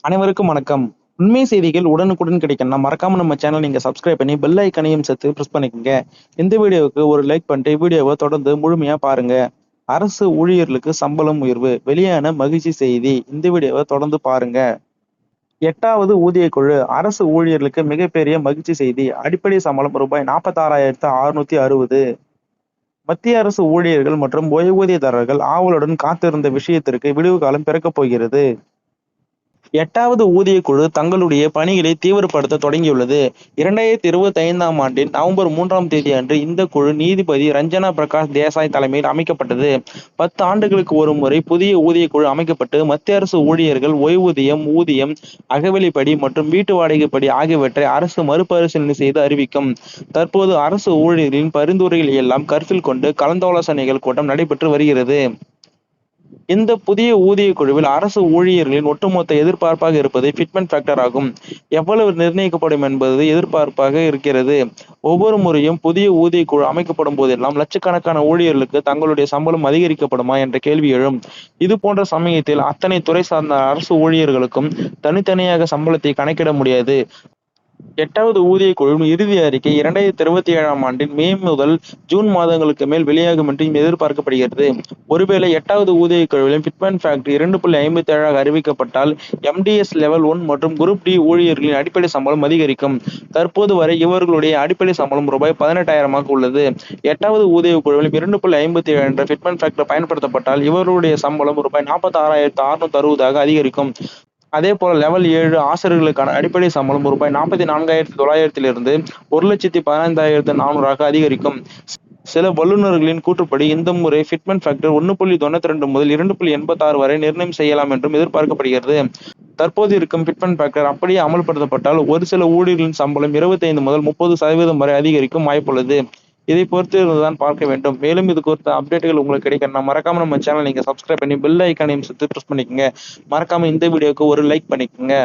அனைவருக்கும் வணக்கம். உண்மை செய்திகள் உடனுக்குடன் கிடைக்கணும்னா மறக்காம நம்ம சேனல் நீங்க சப்ஸ்கிரைப் பண்ணி பெல் ஐகானையும் சேர்த்து பிரஸ் பண்ணிக்கோங்க. இந்த வீடியோவுக்கு ஒரு லைக் பண்ணிட்டு வீடியோவை தொடர்ந்து முழுமையா பாருங்க. அரசு ஊழியர்களுக்கு சம்பளம் உயர்வு வெளியான மகிழ்ச்சி செய்தி. இந்த வீடியோவை தொடர்ந்து பாருங்க. 8வது ஊதியக்குழு அரசு ஊழியர்களுக்கு மிகப்பெரிய மகிழ்ச்சி செய்தி. அடிப்படை சம்பளம் ரூபாய் 46,660. மத்திய அரசு ஊழியர்கள் மற்றும் ஓய்வூதியதாரர்கள் ஆவலுடன் காத்திருந்த விஷயத்திற்கு விடிவு காலம் பிறக்கப் போகிறது. 8வது ஊதியக்குழு தங்களுடைய பணிகளை தீவிரப்படுத்த தொடங்கியுள்ளது. 2025ஆம் ஆண்டின் நவம்பர் 3ஆம் தேதி அன்று இந்த குழு நீதிபதி ரஞ்சனா பிரகாஷ் தேசாய் தலைமையில் அமைக்கப்பட்டது. 10 ஆண்டுகளுக்கு ஒரு முறை புதிய ஊதியக்குழு அமைக்கப்பட்டு மத்திய அரசு ஊழியர்கள் ஓய்வூதியம், ஊதியம், அகவிலைப்படி மற்றும் வீட்டு வாடகைப்படி ஆகியவற்றை அரசு மறுபரிசீலனை செய்து அறிவிக்கும். தற்போது அரசு ஊழியர்களின் பரிந்துரைகளை எல்லாம் கருத்தில் கொண்டு கலந்தாலோசனைகள் கூட்டம் நடைபெற்று வருகிறது. இந்த புதிய ஊதிய குழுவில் அரசு ஊழியர்களின் ஒட்டுமொத்த எதிர்பார்ப்பாக இருப்பது ஃபிட்மென்ட் ஃபேக்டர் ஆகும். எவ்வளவு நிர்ணயிக்கப்படும் என்பது எதிர்பார்ப்பாக இருக்கிறது. ஒவ்வொரு முறையும் புதிய ஊதிய குழு அமைக்கப்படும் போதெல்லாம் லட்சக்கணக்கான ஊழியர்களுக்கு தங்களுடைய சம்பளம் அதிகரிக்கப்படுமா என்ற கேள்வி எழும். இது போன்ற சமயத்தில் அத்தனை துறை சார்ந்த அரசு ஊழியர்களுக்கும் தனித்தனியாக சம்பளத்தை கணக்கிட முடியாது. 8வது ஊதிய குழுவின் இறுதி அறிக்கை 2027ஆம் ஆண்டின் மே முதல் ஜூன் மாதங்களுக்கு மேல் வெளியாகும் என்று எதிர்பார்க்கப்படுகிறது. ஒருவேளை 8வது ஊதிய குழுவிலும் ஃபிட்மென்ட் ஃபேக்டர் 2.57ஆக அறிவிக்கப்பட்டால் எம்டிஎஸ் லெவல் 1 மற்றும் குரூப் டி ஊழியர்களின் அடிப்படை சம்பளம் அதிகரிக்கும். தற்போது வரை இவர்களுடைய அடிப்படை சம்பளம் ரூபாய் 18,000ஆக உள்ளது. 8வது ஊதிய குழுவிலும் 2.57 என்ற ஃபிட்மென்ட் ஃபேக்டர் பயன்படுத்தப்பட்டால் இவர்களுடைய சம்பளம் ரூபாய் 46,660ஆக அதிகரிக்கும். அதே போல லெவல் 7 ஆசிரியர்களுக்கான அடிப்படை சம்பளம் ரூபாய் 44,900 1,15,400 அதிகரிக்கும். சில வல்லுநர்களின் கூற்றுப்படி இந்த முறை ஃபிட்மென்ட் ஃபேக்டர் 1.92 முதல் 2.86 வரை நிர்ணயம் செய்யலாம் என்றும் எதிர்பார்க்கப்படுகிறது. தற்போது இருக்கும் ஃபிட்மென்ட் ஃபேக்டர் அப்படியே அமல்படுத்தப்பட்டால் ஒரு சில ஊழியர்களின் சம்பளம் 25 முதல் 30% வரை அதிகரிக்கும் வாய்ப்புள்ளது. இதை பொறுத்து தான் பார்க்க வேண்டும். மேலும் இது குறித்த அப்டேட்டுகள் உங்களுக்கு கிடைக்கணும்னா மறக்காம நம்ம சேனல் நீங்க சப்ஸ்கிரைப் பண்ணி பெல் ஐகானையும் சேர்த்து பிரஸ் பண்ணிக்கோங்க. மறக்காம இந்த வீடியோக்கு ஒரு லைக் பண்ணிக்கோங்க.